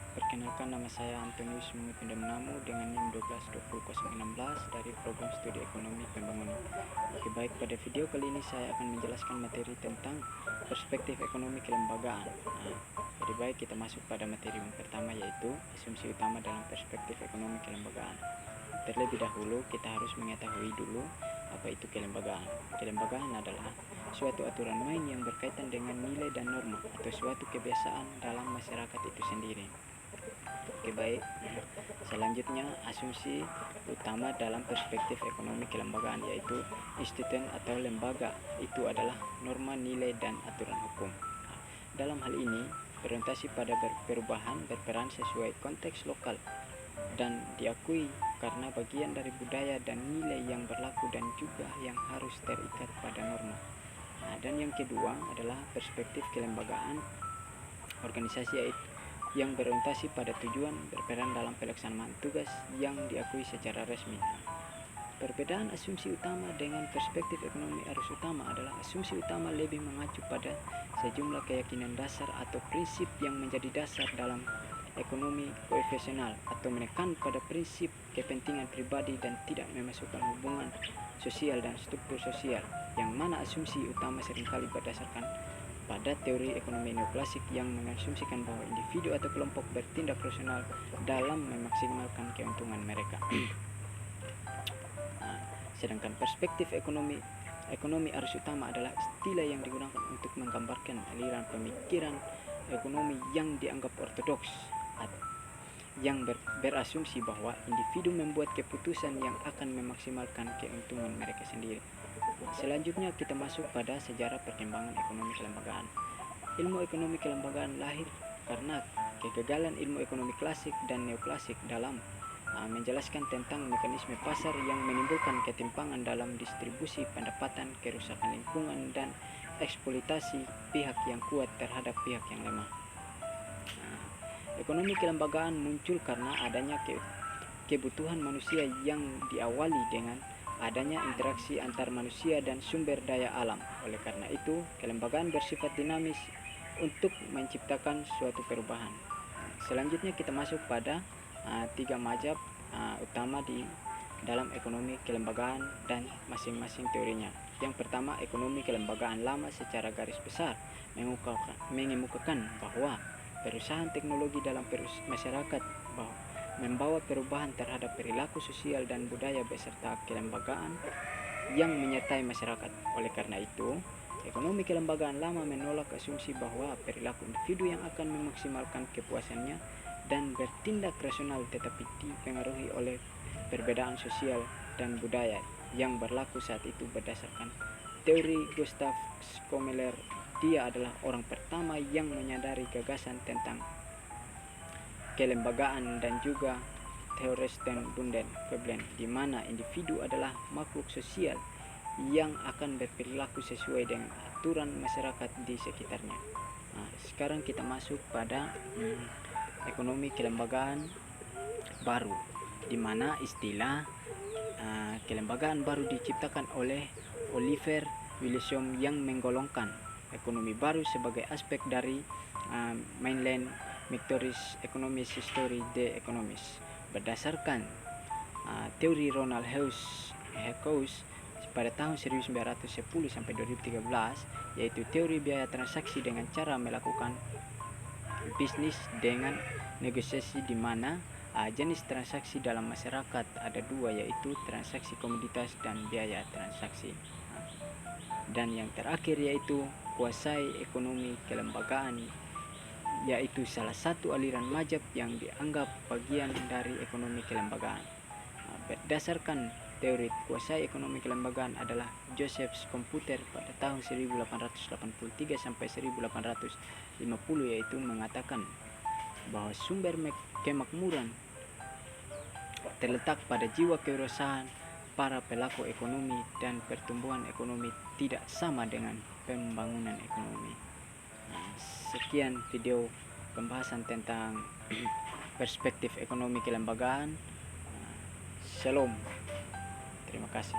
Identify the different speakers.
Speaker 1: Perkenalkan, nama saya Antonius Mengipindamu dengan NIM 1220016 dari program studi ekonomi pembangunan. Oke, baik, pada video kali ini saya akan menjelaskan materi tentang perspektif ekonomi kelembagaan. Jadi baik, kita masuk pada materi yang pertama, yaitu asumsi utama dalam perspektif ekonomi kelembagaan. Terlebih dahulu kita harus mengetahui dulu apa itu kelembagaan. Kelembagaan adalah suatu aturan main yang berkaitan dengan nilai dan norma atau suatu kebiasaan dalam masyarakat itu sendiri. Oke, baik. Selanjutnya, asumsi utama dalam perspektif ekonomi kelembagaan yaitu institusi atau lembaga itu adalah norma, nilai, dan aturan hukum. Dalam hal ini, berorientasi pada perubahan berperan sesuai konteks lokal dan diakui karena bagian dari budaya dan nilai yang berlaku dan juga yang harus terikat pada norma. Dan yang kedua adalah perspektif kelembagaan organisasi, yaitu yang berorientasi pada tujuan berperan dalam pelaksanaan tugas yang diakui secara resmi. Perbedaan asumsi utama dengan perspektif ekonomi arus utama adalah asumsi utama lebih mengacu pada sejumlah keyakinan dasar atau prinsip yang menjadi dasar dalam ekonomi koefisional atau menekan pada prinsip kepentingan pribadi dan tidak memasukkan hubungan sosial dan struktur sosial, yang mana asumsi utama seringkali berdasarkan pada teori ekonomi neoklasik yang mengasumsikan bahwa individu atau kelompok bertindak rasional dalam memaksimalkan keuntungan mereka. Sedangkan perspektif ekonomi arus utama adalah istilah yang digunakan untuk menggambarkan aliran pemikiran ekonomi yang dianggap ortodoks, yang berasumsi bahwa individu membuat keputusan yang akan memaksimalkan keuntungan mereka sendiri. Selanjutnya kita masuk pada sejarah perkembangan ekonomi kelembagaan. Ilmu ekonomi kelembagaan lahir karena kegagalan ilmu ekonomi klasik dan neoklasik dalam menjelaskan tentang mekanisme pasar yang menimbulkan ketimpangan dalam distribusi pendapatan, kerusakan lingkungan, dan eksploitasi pihak yang kuat terhadap pihak yang lemah. Ekonomi kelembagaan muncul karena adanya kebutuhan manusia yang diawali dengan adanya interaksi antar manusia dan sumber daya alam. Oleh karena itu, kelembagaan bersifat dinamis untuk menciptakan suatu perubahan. Selanjutnya kita masuk pada tiga mazhab utama di dalam ekonomi kelembagaan dan masing-masing teorinya. Yang pertama, ekonomi kelembagaan lama secara garis besar mengemukakan bahwa perusahaan teknologi dalam masyarakat membawa perubahan terhadap perilaku sosial dan budaya beserta kelembagaan yang menyertai masyarakat. Oleh karena itu, ekonomi kelembagaan lama menolak asumsi bahwa perilaku individu yang akan memaksimalkan kepuasannya dan bertindak rasional tetapi dipengaruhi oleh perbedaan sosial dan budaya yang berlaku saat itu. Berdasarkan teori Gustav Schomler, dia adalah orang pertama yang menyadari gagasan tentang kelembagaan dan juga Theorsten Bunden Veblen, di mana individu adalah makhluk sosial yang akan berperilaku sesuai dengan aturan masyarakat di sekitarnya. Sekarang kita masuk pada ekonomi kelembagaan baru, di mana istilah kelembagaan baru diciptakan oleh Oliver Willison yang menggolongkan ekonomi baru sebagai aspek dari mainland Victorious Economist History The Economist. Berdasarkan teori Ronald House pada tahun 1910 sampai 2013, yaitu teori biaya transaksi dengan cara melakukan bisnis dengan negosiasi, di mana jenis transaksi dalam masyarakat ada dua, yaitu transaksi komoditas dan biaya transaksi. Dan yang terakhir yaitu kuasai ekonomi kelembagaan, yaitu salah satu aliran mazhab yang dianggap bagian dari ekonomi kelembagaan. Berdasarkan teori kuasai ekonomi kelembagaan adalah Joseph Schumpeter pada tahun 1883 sampai 1850, yaitu mengatakan bahwa sumber kemakmuran terletak pada jiwa kewirausahaan para pelaku ekonomi, dan pertumbuhan ekonomi tidak sama dengan pembangunan ekonomi. Sekian video pembahasan tentang perspektif ekonomi kelembagaan. Shalom. Terima kasih.